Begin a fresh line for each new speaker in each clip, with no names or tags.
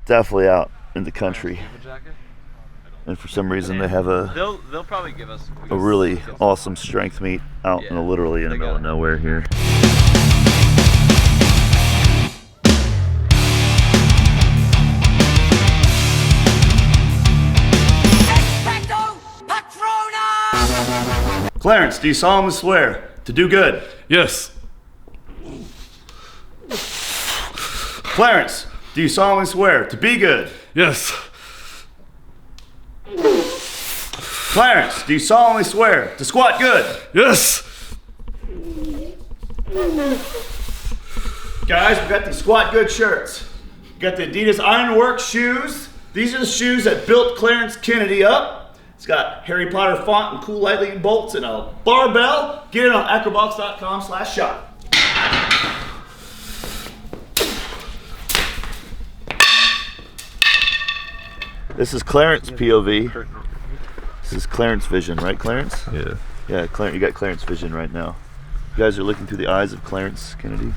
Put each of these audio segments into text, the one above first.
definitely out in the country. And for some reason they have
they'll probably give us
a really awesome strength meet out literally in the middle of nowhere here. Clarence, do you solemnly swear to do good?
Yes.
Clarence, do you solemnly swear to be good?
Yes.
Clarence, do you solemnly swear to squat good?
Yes.
Guys, we got the squat good shirts. We got the Adidas Ironworks shoes. These are the shoes that built Clarence Kennedy up. It's got Harry Potter font and cool lightning bolts and a barbell. Get it on acrobox.com/shop. This is Clarence POV. This is Clarence vision, right, Clarence?
Yeah.
Yeah, Clarence, you got Clarence vision right now. You guys are looking through the eyes of Clarence Kennedy.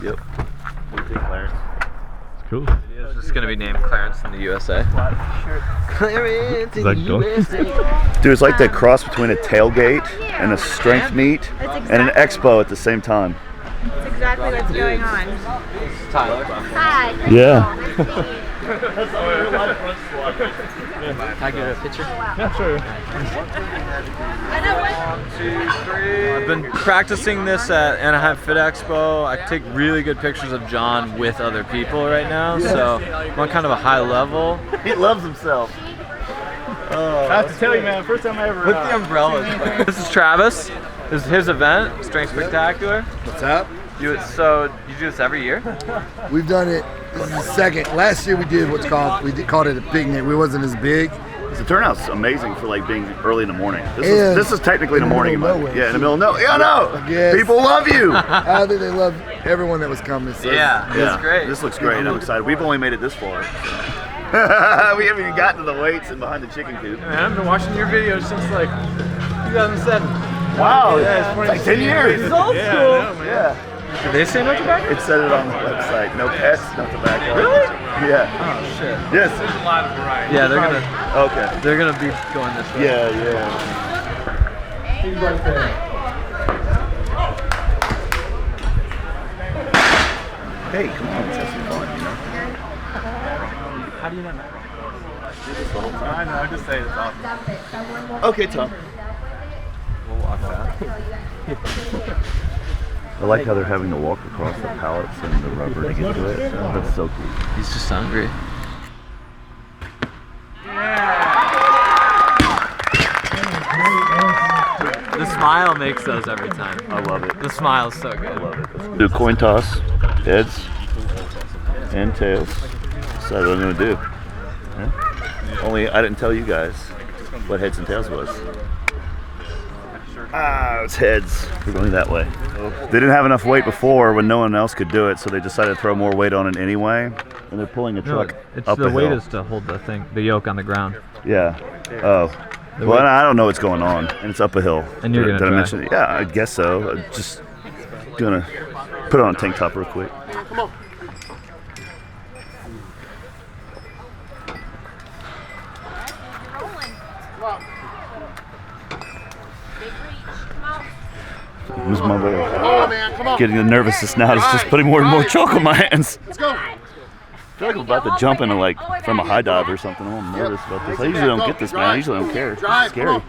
Yep. What do you think, Clarence?
It's cool.
It's just gonna be named Clarence in the USA. Clarence in the USA.
Dude, it's like that cross between a tailgate and a strength meet and an expo at the same time.
That's exactly what's going on.
Tyler.
Hi.
Yeah.
Can I get a picture?
Yeah, sure.
I've been practicing this at Anaheim Fit Expo. I take really good pictures of John with other people right now, so I'm on kind of a high level.
He loves himself.
I have to tell you, man, first time I ever...
With the umbrellas. This is Travis. This is his event, Strength Spectacular.
What's up?
So you do this every year?
We've done it. This is the second. Last year we did called it a picnic. We wasn't as big.
The turnout's amazing for like being early in the morning. This is technically in the morning. Yeah, in the middle of nowhere. Yeah, no.
Yes.
People love you.
I think they love everyone that was coming. So
Yeah, it's great.
This looks great. I'm excited. We've only made it this far. So. We haven't even gotten to the weights and behind the chicken coop.
Man, I've been watching your videos since like 2007.
Wow,
Yeah,
it's like 10 years.
It's old school.
Yeah.
Did they say no tobacco?
It said it on the website. No pets, no tobacco.
Really?
Yeah.
Oh shit.
Yes.
There's a lot of variety.
Yeah, they're gonna be going this way.
Yeah, yeah.
he's right there.
Hey, come on, let's have some fun, you know?
How do you know?
I know, I just say it's awesome.
Okay, Tom.
We'll walk that.
I like how they're having to walk across the pallets and the rubber to get to it. That's so cool.
He's just hungry. The smile makes those every time.
I love it.
The smile's so good.
I love it. Do a coin toss, heads and tails. That's what I'm going to do. Yeah? Only I didn't tell you guys what heads and tails was. Ah, it's heads. We're going that way. They didn't have enough weight before when no one else could do it, so they decided to throw more weight on it anyway. And they're pulling a truck up
the
a
weight
hill.
is to hold the yoke on the ground.
Yeah. Oh. Well, I don't know what's going on, and it's up a hill.
And you're gonna
Did I
try?
mention it? Yeah, I guess so. I'm just gonna put on a tank top real quick.
Come on.
Who's my boy?
Oh man, come on.
Getting the nervousness now. It's just putting more and more chalk on my hands.
Let's go.
I feel like I'm about to jump into like from a high dive or something. I'm nervous about this. I usually don't get this, man. I usually don't care. It's scary.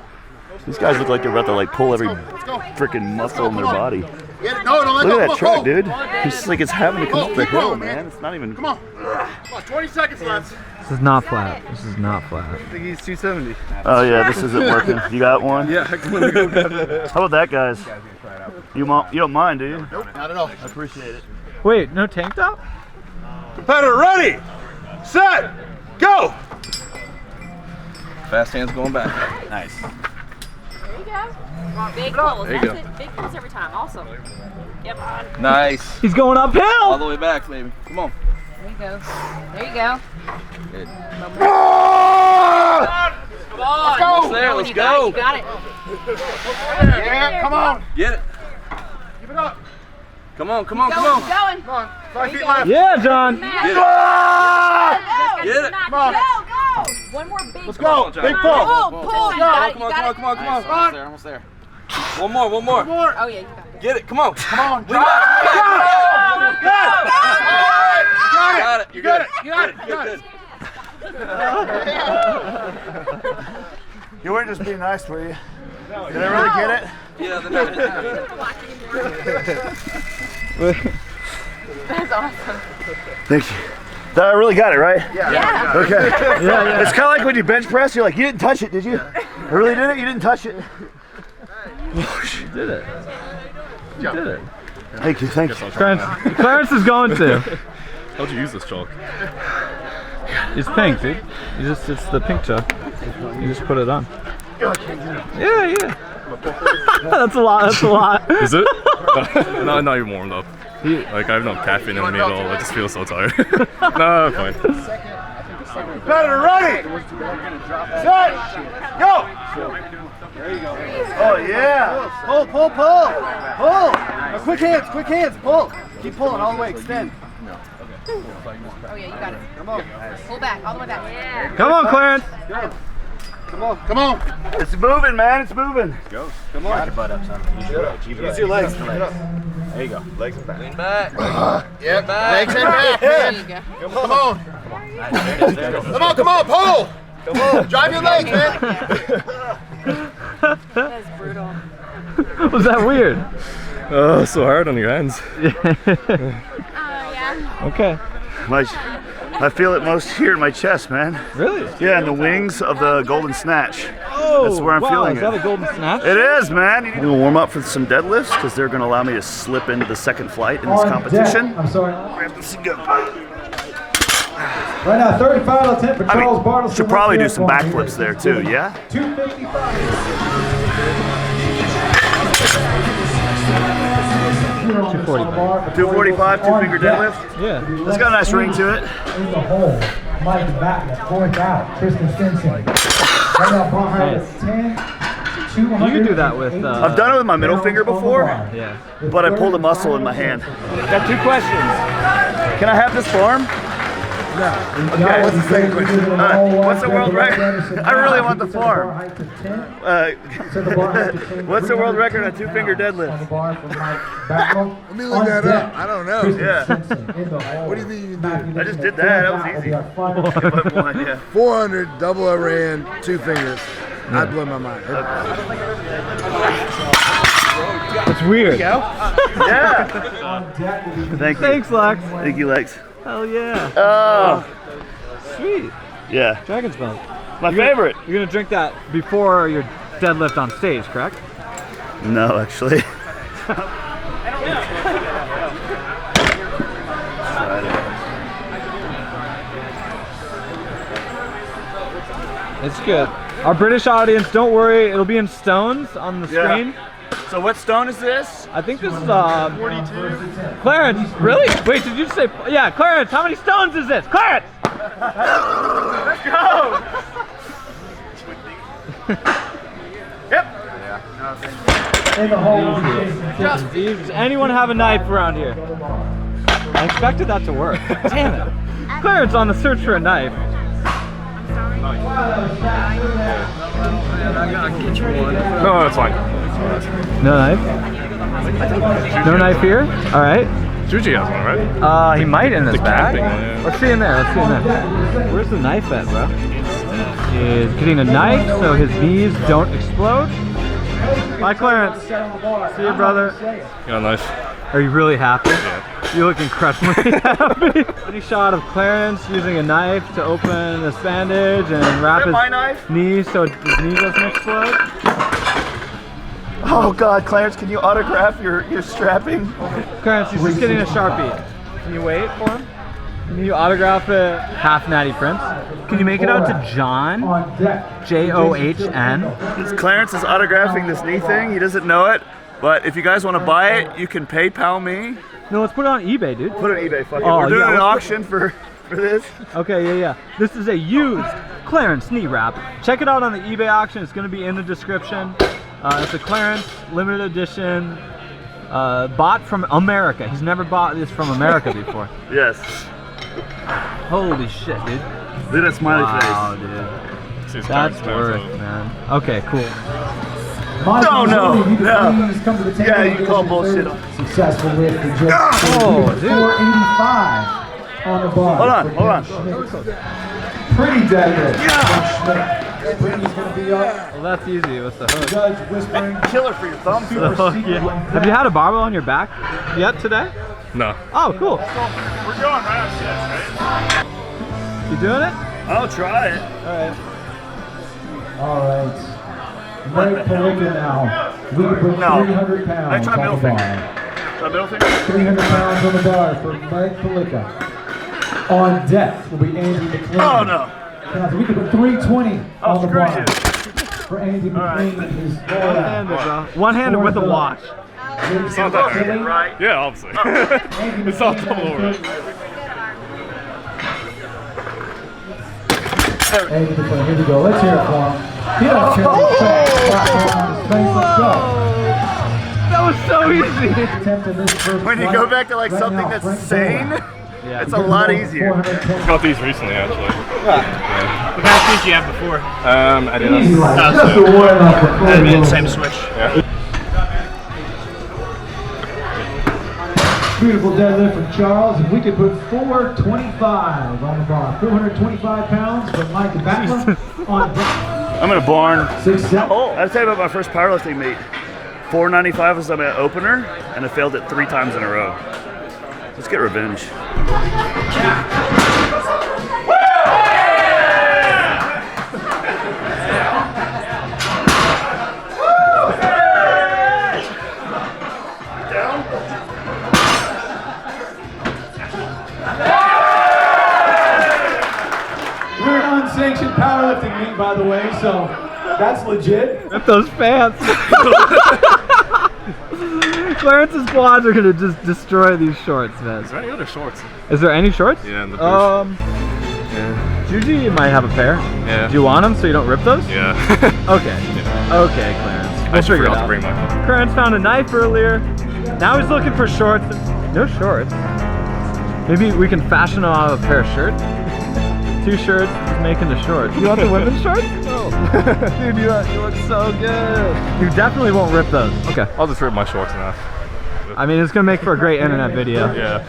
These guys look like they're about to like pull every freaking muscle in their body.
Get it. No, don't let
Look
go.
at that
Come on,
truck, dude. It's just like it's having to come up the
Keep
hill,
going,
man. It's not even.
Come on. 20 seconds left.
This is not flat. This is not flat.
I think he's 270.
Oh yeah, this isn't working. You got one?
Yeah, I can go grab that.
How about that, guys? You don't mind, do you?
Nope, not at all.
I appreciate it.
Wait, no tank top?
Competitor ready, set, go! Fast hands going back. Nice.
There you go. Big pulls.
There you
That's it. Big pulls every time. Awesome. Yep.
Nice.
He's going
All
uphill!
the way back, baby. Come on.
There you go. There you go.
Good.
Come on.
Almost there, let's
You
go.
got it.
Yeah, come on.
Get it.
Keep it up.
Come on, come on,
Keep
come
going.
on.
Keep going.
Come on. 5 feet left.
Yeah, John!
Matt.
Get it.
Come on. Go. One more big.
Let's go. Big pull.
Pull.
Come on, almost there. One more.
Oh yeah, you got it.
Get it, come on.
Come on.
We got it.
You got it.
Good.
You weren't just being nice, were you? Did I really get it?
Yeah,
That's awesome.
Thank you. I really got it, right?
Yeah.
Okay. Yeah. It's kind of like when you bench press, you're like, you didn't touch it, did you? I really did it? You didn't touch it.
You did it. You did it.
Thank you.
Clarence is going to.
How'd you use this chalk?
It's pink, dude. It's the pink chalk. You just put it on. Yeah. That's a lot.
Is it? No, not even warmed up. Like I have no caffeine in me at all. I just feel so tired. No, fine.
Better ready. Set. Go. There you go. Oh yeah. Pull. Quick hands. Pull. Keep pulling all the way. Extend.
Oh yeah, you got it.
Come on.
Pull back, all the way back. Yeah.
Come on, Clarence.
Go. Come on. It's moving, man. It's moving.
Go.
Come on. Use your butt up, son. Use your legs. There you go. Legs and back.
Lean back.
Yep. Legs and back.
There you go.
Come on. Come on. Pull. Come on. Drive your legs, man.
That's brutal.
Was that weird?
Oh, so hard on your hands.
Yeah.
Okay.
I feel it most here in my chest, man.
Really?
Yeah, in the wings of the golden snatch.
Oh,
That's where I'm feeling
is that
it.
a golden snatch?
It is, man. I'm gonna warm up for some deadlifts because they're gonna allow me to slip into the second flight in this competition.
I'm sorry.
Grab this and go.
Right now, 35 lieutenant for Charles Bartleston.
Should probably do some backflips there too, yeah? 245, two-finger deadlift.
Yeah.
It's got a nice ring to it.
In the hole. Mike Batlett, fourth out. Kristen Stinson. Right now, bar height is 10.
You can do that with.
I've done it with my middle finger before,
Yeah.
but I pulled a muscle in my hand. Got two questions. Can I have this form?
No.
Okay. What's the second question? What's the world record? I really want the form. What's the world record on two-finger deadlift?
Let me look that up. I don't know.
Yeah.
What do you think you can do?
I just did that. That was easy. Give up one, yeah.
400, double overhand, two fingers. I'd blow my mind.
It's weird.
Yeah. Thank you.
Thanks, Lex.
Thank you, Lex.
Hell yeah.
Oh.
Sweet.
Yeah.
Dragon's milk.
My favorite.
You're gonna drink that before your deadlift on stage, correct?
No, actually.
It's good. Our British audience, don't worry, it'll be in stones on the screen.
So what stone is this?
I think this is 42. Clarence, really? Wait, did you say? Yeah, Clarence, how many stones is this? Clarence!
Let's go! Yep.
In the hole.
Does anyone have a knife around here? I expected that to work. Damn it. Clarence on the search for a knife.
No, that's fine.
No knife? No knife here? Alright.
Juji has one, right?
He might in this bag.
camping one, yeah.
Let's see in there, Where's the knife at, bro? He's getting a knife so his knees don't explode. Bye, Clarence. See you, brother.
Yeah, nice.
Are you really happy?
Yeah.
You look incredibly happy. Any shot of Clarence using a knife to open this bandage and wrap his knee so his knee doesn't explode?
Oh God, Clarence, can you autograph your strapping?
Clarence, he's just getting a Sharpie. Can you wait for him? Can you autograph it? Half Natty Prince. Can you make it out to John? John.
Clarence is autographing this knee thing. He doesn't know it, but if you guys want to buy it, you can PayPal me.
No, let's put it on eBay, dude.
Put it on eBay. Fuck it.
Oh,
We're doing
yeah,
an
let's
auction for this.
Okay, yeah. This is a used Clarence knee wrap. Check it out on the eBay auction. It's going to be in the description. It's a Clarence limited edition, bought from America. He's never bought this from America before.
Yes.
Holy shit, dude.
Look at that smiley
Wow,
face.
dude.
See his
That's
parents'
worth,
photo.
man. Okay, cool.
Mike,
No,
and
no,
Julie, you
no.
can please come to the table.
Yeah, you
and
call
get your
bullshit.
third Successful lift for Joe.
Oh, dude.
485 on the bar.
Hold on,
for
hold on.
Schmidt. Pretty deadlift.
Yeah.
Brittany's going to be up.
Well, that's easy with the hook.
Judge whispering.
Killer for your thumbs.
The hook, yeah. Have you had a barbell on your back yet today?
No.
Oh, cool.
We're going right after this, right?
You doing it?
I'll try it.
All right. Mike Palika now. We can put
No.
300
I
pounds
try
on
middle
the
finger.
bar.
Try middle finger.
300 pounds on the bar for Mike Palika. On deck will be Andy McLean.
Oh no.
Now, we can put 320 on the
screw
bar.
you.
For Andy McLean. His
One-handed, bro. One-handed with a watch.
It's not that hard.
Right.
Yeah, obviously. It's all double over.
Andy McLean, here we go. Let's hear it for him. He doesn't care what he's saying. On his face. Let's go.
That was so easy.
Attempt in this first
When you
flight.
go back to like
Right
something
now,
that's
Frank
sane,
Bowen.
Yeah.
it's a lot easier.
420.
Got these recently, actually.
What kind of shoes do you have before?
I did
Easy
not.
life. Just a warm up before we go.
Same switch.
Beautiful deadlift from Charles. If we could put 425 on the bar. 425 pounds from Mike Backler on deck.
I'm in a barn.
6'7".
Oh, I'll tell you about my first powerlifting meet. 495 was my opener, and I failed it 3 times in a row. Let's get revenge.
We're an unsanctioned powerlifting meet, by the way, so that's legit.
Rip those pants. Clarence's quads are gonna just destroy these shorts, man.
Is there any other shorts?
Is there any shorts?
Yeah, in the booth. Yeah.
Juji might have a pair.
Yeah.
Do you want them so you don't rip those?
Yeah.
Okay. Okay, Clarence.
I
We'll
just
figure it
forgot to
out.
bring my phone.
Clarence found a knife earlier. Now he's looking for shorts. No shorts. Maybe we can fashion him out of a pair of shirts. 2 shirts, making the shorts. You want the women's shorts? No. Dude, you look so good. You definitely won't rip those. Okay.
I'll just rip my shorts in half.
I mean, it's gonna make for a great internet video.
Yeah.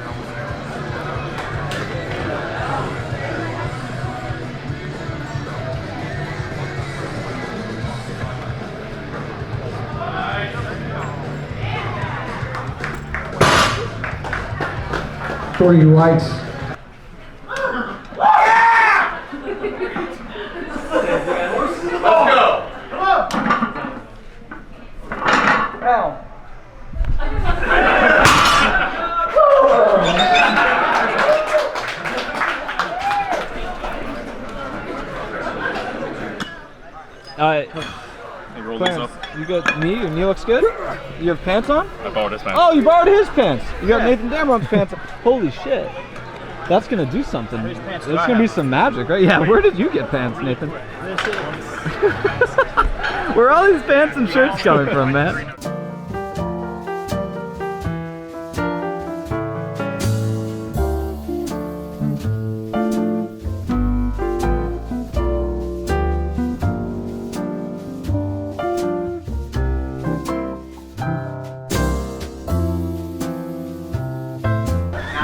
Shorty likes.
Alright,
Hey, roll these
Clarence,
up.
you got me? Your knee looks good? You have pants on?
I borrowed this man.
Oh, you borrowed his pants. You got Nathan Dameron's pants on. Holy shit. That's gonna do something. There's gonna be some magic, right? Yeah, where did you get pants, Nathan? Where are all these pants and shirts coming from, man?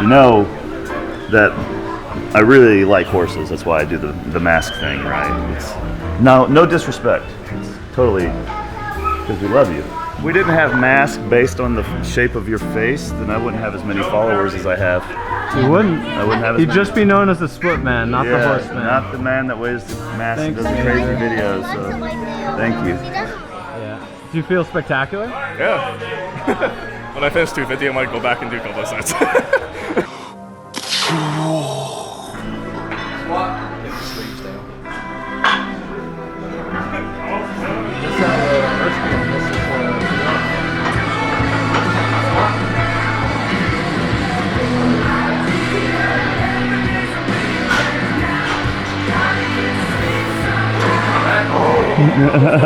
You know that I really like horses. That's why I do the mask thing, right? It's no disrespect. It's totally because we love you. If we didn't have masks based on the shape of your face, then I wouldn't have as many followers as I have.
You wouldn't.
I wouldn't have as
You'd
many.
just be known as the split man, not the horse man.
Not the man that wears the mask and
Thanks,
does the
man.
crazy videos. So thank you.
Yeah. Do you feel spectacular?
Yeah. When I finish 250, I might go back and do a couple of sets.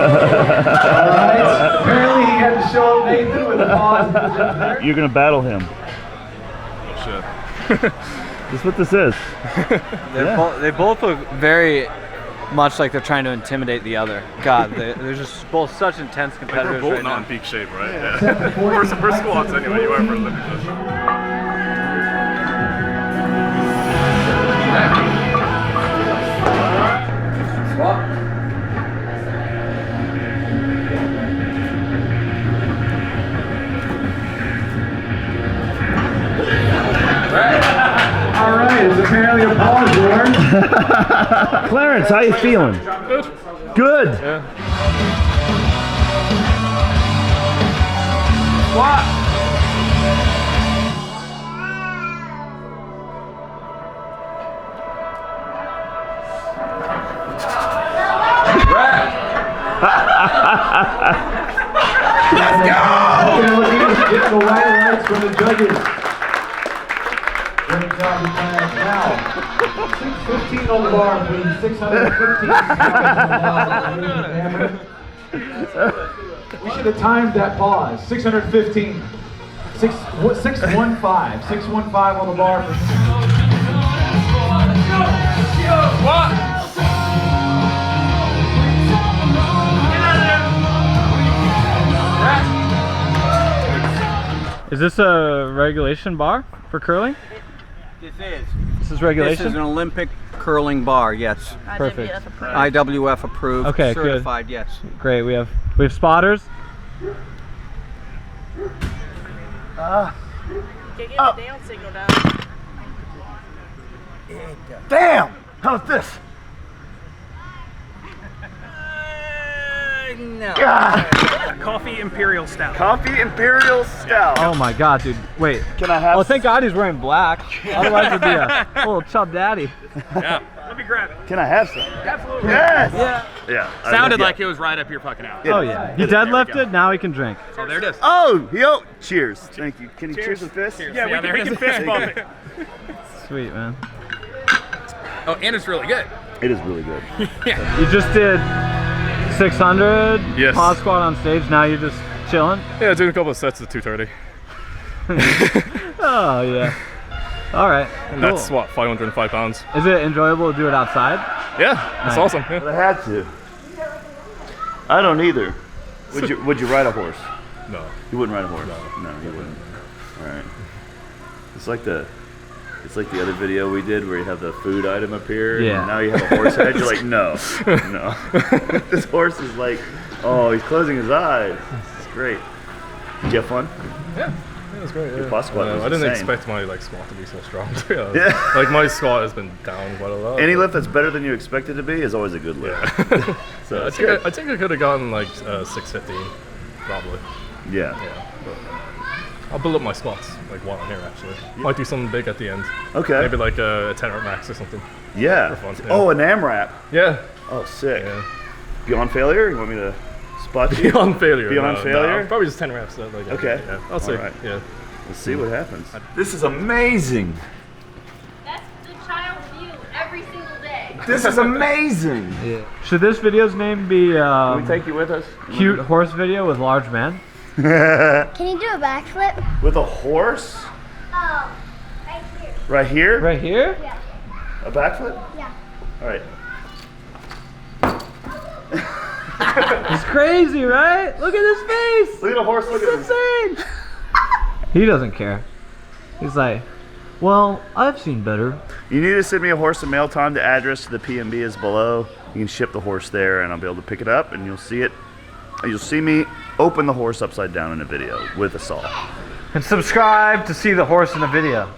Alright. Apparently he had to show up Nathan with a pause.
You're gonna battle him.
Oh, shit.
This is what this is.
They both look very much like they're trying to intimidate the other. God, they're just both such intense
Like
competitors
we're both
right
not
now.
in peak shape, right? Yeah. for squats anyway, you are for Olympic push.
All right, it's apparently a pause, Lord.
Clarence, how you feeling?
Good.
Good.
Yeah.
Get the white lights from the judges. Great job, you guys. Now, 615 on the bar, please. 615. We should have timed that pause. 615. 615. 615 on the bar.
Is this a regulation bar for curling?
This is.
This is regulation?
This is an Olympic curling bar, yes.
Perfect.
IWF approved,
Okay, good.
certified, yes.
Great. We have spotters.
Can't get the down signal down.
Damn! How's this?
No.
Coffee Imperial Stout.
Coffee Imperial Stout.
Oh my God, dude. Wait.
Can I have?
Oh, thank God he's wearing black. Otherwise it'd be a little chub daddy.
Yeah. Let me grab it.
Can I have some?
Absolutely.
Yes.
Yeah.
Yeah.
Sounded
Yeah.
like it was right up your fucking alley.
Oh yeah. He deadlifted, now he can drink.
So there it is.
Oh, yo! Cheers. Thank you. Can you cheers with this?
Yeah, we can fist bump it.
Sweet, man.
Oh, and it's really good.
It is really good.
You just did 600
Yes.
pod squat on stage, now you're just chilling?
Yeah, doing a couple of sets at 230.
Oh yeah. Alright.
And
Cool.
that's what, 505 pounds.
Is it enjoyable to do it outside?
Yeah, it's
Nice.
awesome.
But
Yeah.
I had to. I don't either. Would you ride a horse?
No.
You wouldn't ride a horse. No, you wouldn't. All right. It's like the other video we did where you have the food item up here.
Yeah.
And now you have a horse head. You're like, no, no. This horse is like, oh, he's closing his eyes. It's great. Did you have fun?
Yeah. It was great.
Your
Yeah.
pod squat was
I didn't
insane.
expect my squat to be so strong.
Yeah.
Like my squat has been down quite a lot.
Any lift that's better than you expect it to be is always a good lift.
Yeah.
So
I
it's
think
good.
I think I could have gotten like 615, probably.
Yeah.
Yeah. But I'll build up my squats like while I'm here actually. Might do something big at the end.
Okay.
Maybe like a 10 rep max or something.
Yeah.
For fun, yeah.
Oh, an AMRAP.
Yeah.
Oh, sick.
Yeah.
Beyond failure? You want me to spot you?
Beyond failure.
Beyond failure?
Probably just 10 reps. Like that.
Okay.
Yeah. I'll see.
Alright.
Yeah.
Let's see what happens. This is amazing.
That's the child view every single day.
This is amazing.
Should this video's name be
Can we take you with us?
cute horse video with large man?
Can you do a backflip?
With a horse?
Oh, right here.
Right here?
Right here?
Yeah.
A backflip?
Yeah.
All right.
It's crazy, right? Look at his face!
Look at the horse. Look at this.
Insane! He doesn't care. He's like, well, I've seen better.
You need to send me a horse and mail time. The address to the PMB is below. You can ship the horse there, and I'll be able to pick it up, and you'll see it. You'll see me open the horse upside down in a video with a saw.
And subscribe to see the horse in the video.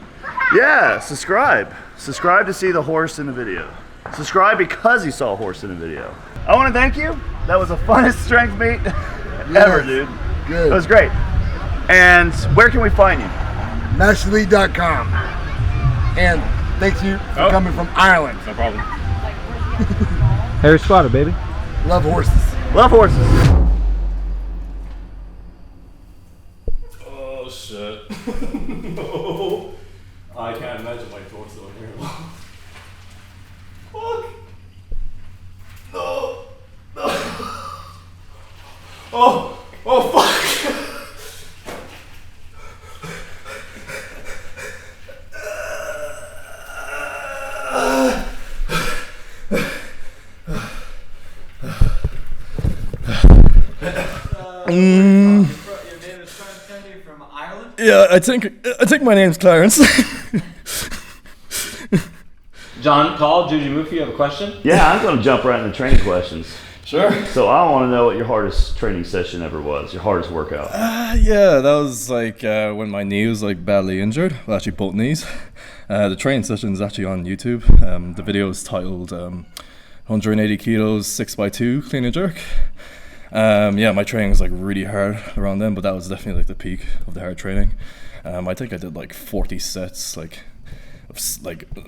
Yeah, subscribe. Subscribe to see the horse in the video. Subscribe because you saw a horse in the video. I want to thank you. That was the funnest strength meet ever, dude.
Good.
It was great. And where can we find you?
Nationally.com. And thank you for coming from Ireland.
No problem.
Harry Squatter, baby.
Love horses.
Love horses.
Oh shit. No. I can't imagine my thoughts over here. Fuck. No. No. Oh fuck.
Your name is Clarence Kennedy from Ireland?
Yeah, I think my name's Clarence.
John, Paul, Jujimufu, you have a question?
Yeah, I'm going to jump right into training questions.
Sure.
So I want to know what your hardest training session ever was, your hardest workout.
Yeah, that was like when my knee was like badly injured. Well, actually both knees. The training session is actually on YouTube. The video is titled 180 kilos 6x2 clean and jerk. Yeah, my training was like really hard around then, but that was definitely like the peak of the hard training. I think I did like 40 sets, like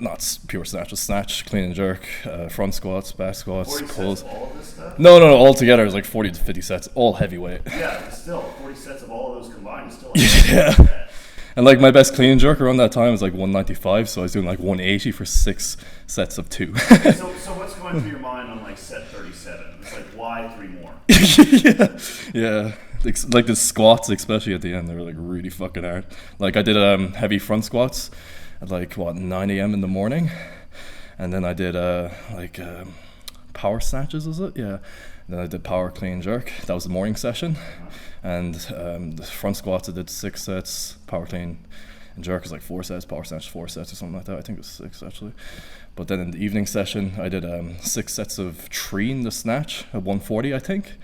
not pure snatch, just snatch, clean and jerk, front squats, back squats, pulls.
All of this stuff?
No, all together it was like 40 to 50 sets, all heavyweight.
Yeah, but still, 40 sets of all of those combined is still.
Yeah. And like my best clean and jerk around that time was like 195, so I was doing like 180 for 6 sets of 2.
So what's going through your mind on like set 37? It's like, why 3 more?
Yeah. Like the squats, especially at the end, they were like really fucking hard. Like I did heavy front squats at like 9 a.m. in the morning, and then I did power snatches, was it? Yeah. And then I did power clean and jerk. That was the morning session, and the front squats I did 6 sets. Power clean and jerk is like 4 sets. Power snatch 4 sets or something like that. I think it was 6 actually. But then in the evening session, I did 6 sets of 3 in the snatch at 140, I think,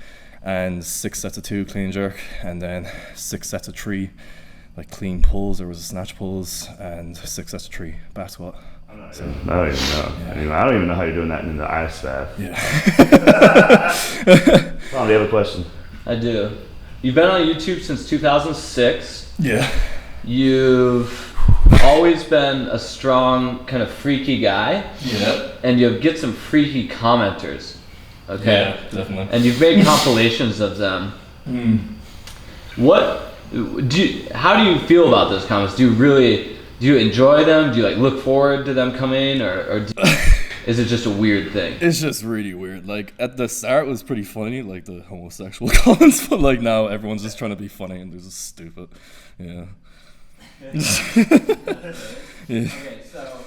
and 6 sets of 2 clean and jerk, and then 6 sets of 3 like clean pulls. There was a snatch pulls and 6 sets of 3 back squat.
I don't even know. Yeah. I don't even know how you're doing that in the ice staff.
Yeah.
Tom, do you have a question?
I do. You've been on YouTube since 2006.
Yeah.
You've always been a strong, kind of freaky guy.
Yeah.
And you get some freaky commenters. Okay.
Yeah, definitely.
And you've made compilations of them. How do you feel about those comments? Do you enjoy them? Do you like look forward to them coming, or is it just a weird thing?
It's just really weird. Like at the start it was pretty funny, like the homosexual comments, but like now everyone's just trying to be funny and they're just stupid. Yeah.
Okay, so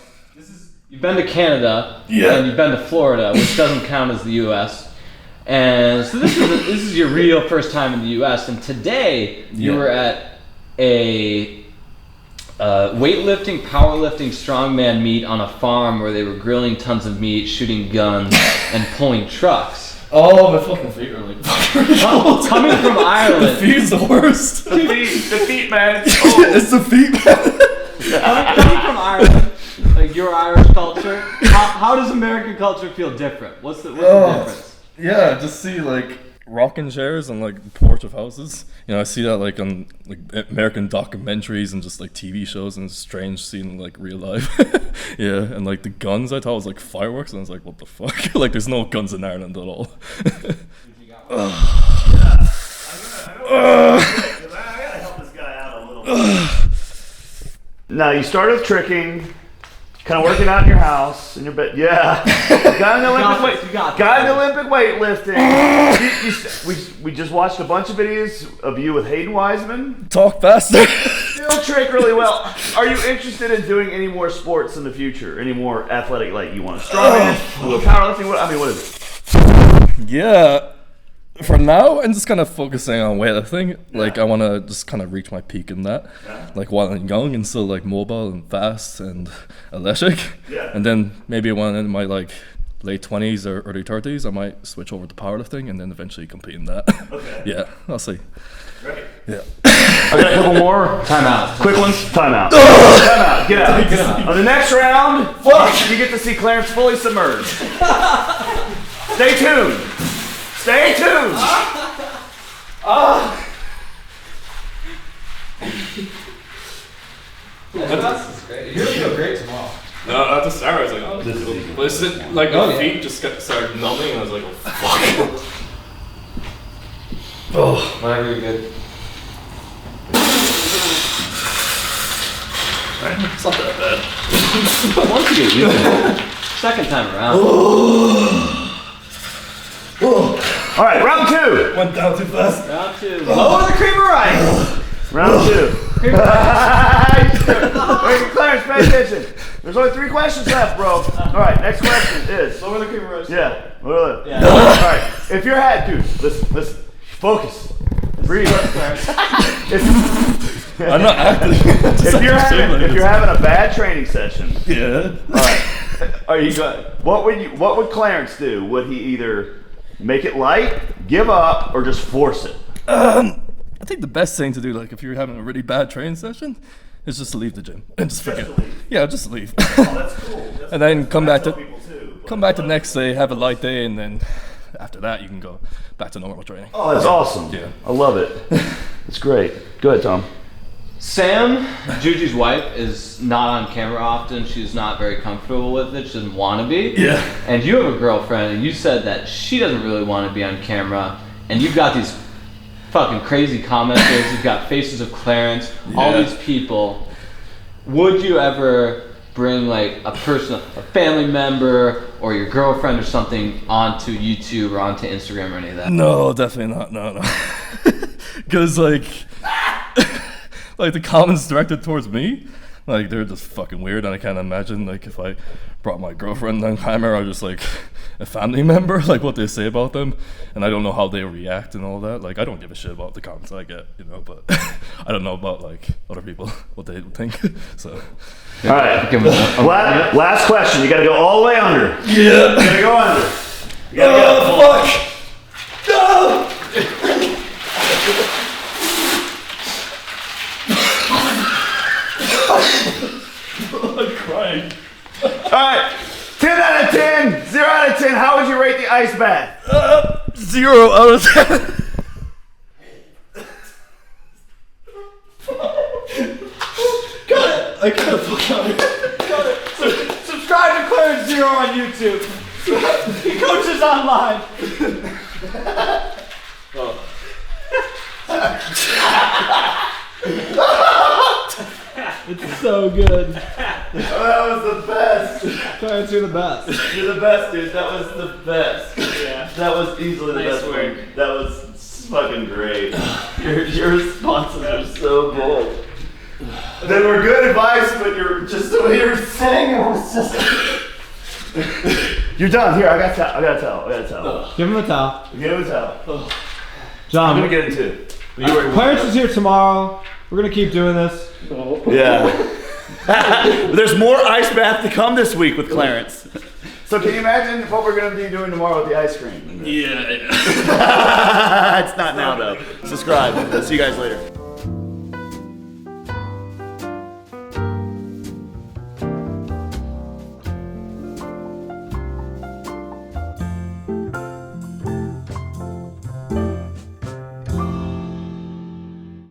you've been to Canada,
yeah,
and you've been to Florida, which doesn't count as the U.S. And so this is your real first time in the U.S. And today you were at a weightlifting, powerlifting, strongman meet on a farm where they were grilling tons of meat, shooting guns, and pulling trucks.
Oh, my fucking feet are like
coming from Ireland.
The feet's the worst.
The feet, man.
It's the feet, man.
Coming from Ireland, like your Irish culture, how does American culture feel different? What's the difference?
Yeah, just see like rocking chairs on like porch of houses. You know, I see that like on like American documentaries and just like TV shows, and it's strange seeing like real life. Yeah, and like the guns, I thought was like fireworks, and I was like, what the fuck? Like there's no guns in Ireland at all.
I gotta help this guy out a little bit. Now you started tricking, kind of working out in your house, in your bed. Yeah, got in Olympic weightlifting. We just watched a bunch of videos of you with Hayden Wiseman.
Talk faster.
Still trick really well. Are you interested in doing any more sports in the future? Any more athletic? Like you want to strongman, powerlifting? What is it?
Yeah. For now, I'm just kind of focusing on weightlifting. Like I want to just kind of reach my peak in that. Yeah. Like while I'm young and still like mobile and fast and athletic. Yeah. And then maybe when in my like late 20s or early 30s, I might switch over to powerlifting and then eventually compete in that. Okay. Yeah, I'll see.
Great.
Yeah.
I got a couple more.
Time out.
Quick ones. Time out. Time out. Get out. On the next round, you get to see Clarence fully submerged. Stay tuned. Stay tuned.
That's great. You're gonna feel great tomorrow.
No, at the start I was like, oh, this is easy. But it's like my feet just started numbing, and I was like, oh fuck. Oh,
whenever you're good.
It's not that bad.
Once you get used to it, second time around.
All right, round 2.
Went down too fast.
Round 2. Lower the cream of rice.
Round 2. Clarence, pay attention. There's only 3 questions left, bro. All right, next question is.
Lower the cream of rice.
Yeah. All right. If your hat, dude, listen. Focus. This Breathe.
I'm not acting.
If you're having a bad training session,
Yeah.
all right. Are you going? What would Clarence do? Would he either make it light, give up, or just force it?
I think the best thing to do, like if you're having a really bad training session, is just to leave the gym and just forget. Yeah, just leave.
Oh, that's cool.
And then come back to
people too, but-
the next day, have a light day, and then after that you can go back to normal training.
Oh, that's awesome.
Yeah.
I love it. It's great. Go ahead, Tom.
Sam, Juji's wife, is not on camera often. She's not very comfortable with it. She doesn't want to be.
Yeah.
And you have a girlfriend, and you said that she doesn't really want to be on camera. And you've got these fucking crazy commenters. You've got Faces of Clarence, all these people. Would you ever bring like a family member or your girlfriend or something onto YouTube or onto Instagram or any of that?
No, definitely not. No. Because like the comments directed towards me, like they're just fucking weird, and I can't imagine like if I brought my girlfriend on camera or just like a family member, like what they say about them, and I don't know how they react and all that. Like I don't give a shit about the comments I get, but I don't know about like other people what they think. So.
All right. Last question. You got to go all the way under.
Yeah.
You got to go under. You got to go.
Fuck. No. I'm crying.
All right. 10 out of 10. 0 out of 10. How would you rate the ice bath?
0 out of 10. I gotta fuck out.
Subscribe to Clarence Zero on YouTube. He coaches online. It's so good.
Oh, that was the best.
Clarence, you're the best.
You're the best, dude. That was the best.
Yeah.
That was easily the best
work.
one. That was fucking great. Your responses are so bold. They were good advice, but you're just the way you're sitting. It was just. You're done. Here, I got a towel.
Give him a towel.
Give him a towel.
John,
I'm gonna get into it.
Clarence is here tomorrow. We're gonna keep doing this.
Yeah. There's more ice bath to come this week with Clarence. So can you imagine what we're gonna be doing tomorrow with the ice cream?
Yeah.
It's not now though. Subscribe. See you guys later.